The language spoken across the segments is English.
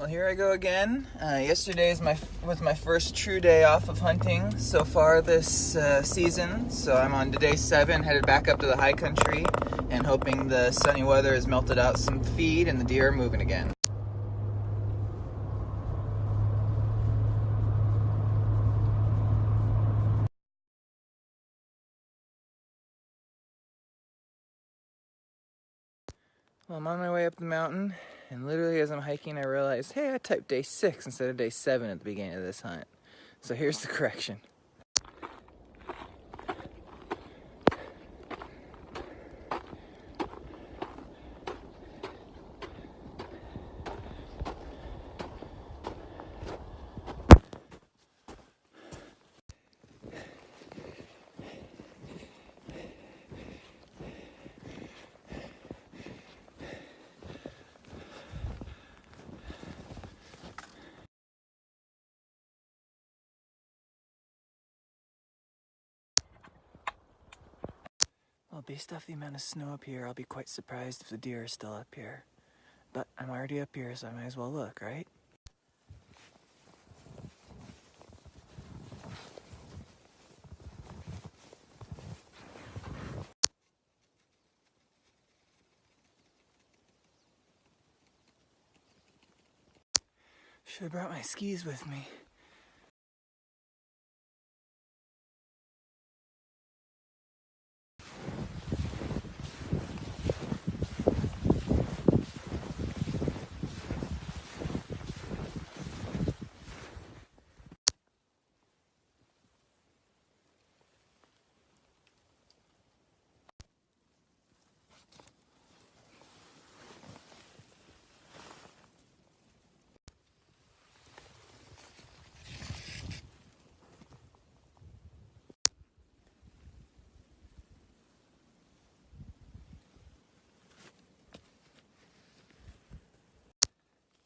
Well, here I go again. Yesterday was my first true day off of hunting so far this season. So I'm on to day 7, headed back up to the high country and hoping the sunny weather has melted out some feed and the deer are moving again. Well, I'm on my way up the mountain, and literally as I'm hiking, I realized, hey, I typed day 6 instead of day 7 at the beginning of this hunt. So here's the correction. Well, based off the amount of snow up here, I'll be quite surprised if the deer are still up here. But I'm already up here, so I might as well look, right? Should have brought my skis with me.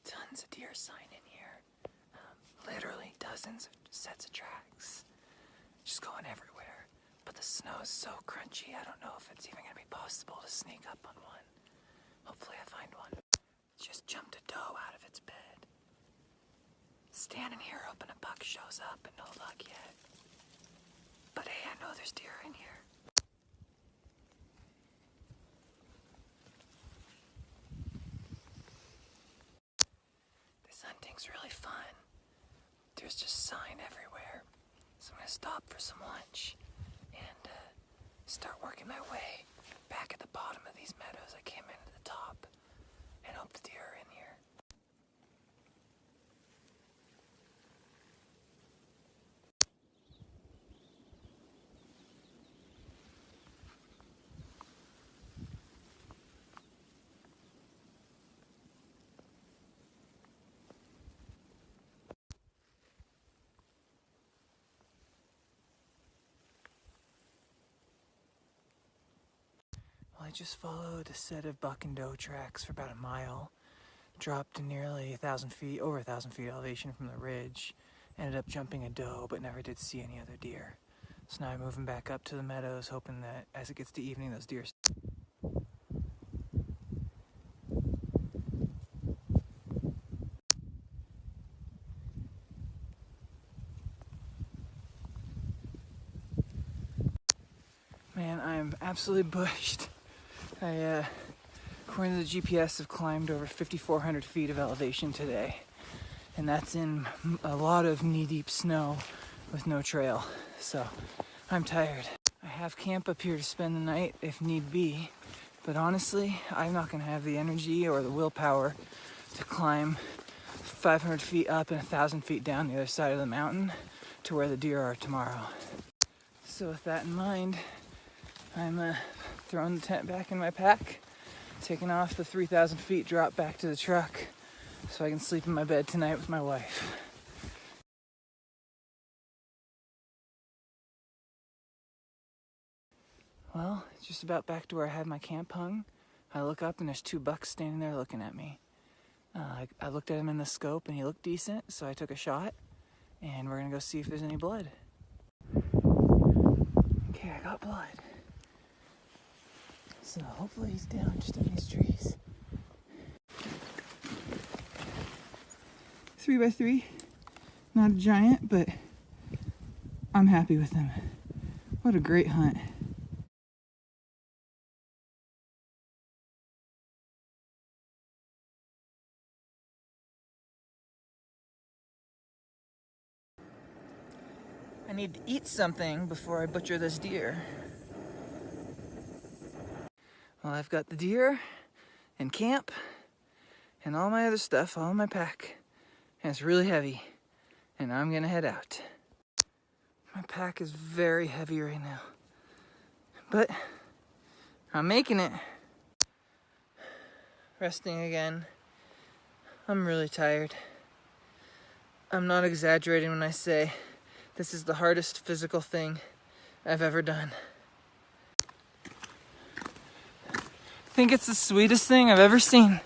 Tons of deer sign in here. Literally dozens of sets of tracks. Just going everywhere. But the snow is so crunchy, I don't know if it's even gonna be possible to sneak up on one. Hopefully I find one. Just jumped a doe out of its bed. Standing here hoping a buck shows up and no luck yet. But hey, I know there's deer in here. Hunting's really fun. There's just sign everywhere. So I'm gonna stop for some lunch and start working my way back at the bottom of these meadows. I came into the top and hope the deer are in here. I just followed a set of buck and doe tracks for about a mile, dropped to nearly 1,000 feet, over 1,000 feet elevation from the ridge, ended up jumping a doe, but never did see any other deer. So now I'm moving back up to the meadows, hoping that as it gets to evening, those deer. Man, I'm absolutely bushed. According to the GPS, I've climbed over 5,400 feet of elevation today. And that's in a lot of knee-deep snow with no trail. So, I'm tired. I have camp up here to spend the night if need be. But honestly, I'm not gonna have the energy or the willpower to climb 500 feet up and 1,000 feet down the other side of the mountain to where the deer are tomorrow. So with that in mind, I'm throwing the tent back in my pack, taking off the 3,000 feet drop back to the truck so I can sleep in my bed tonight with my wife. Well, just about back to where I had my camp hung. I look up and there's 2 bucks standing there looking at me. I looked at him in the scope and he looked decent, so I took a shot and we're gonna go see if there's any blood. Okay, I got blood. So hopefully he's down just in these trees. 3x3. Not a giant, but I'm happy with them. What a great hunt. I need to eat something before I butcher this deer. Well, I've got the deer and camp and all my other stuff all in my pack. And it's really heavy. And I'm gonna head out. My pack is very heavy right now. But I'm making it. Resting again. I'm really tired. I'm not exaggerating when I say this is the hardest physical thing I've ever done. I think it's the sweetest thing I've ever seen.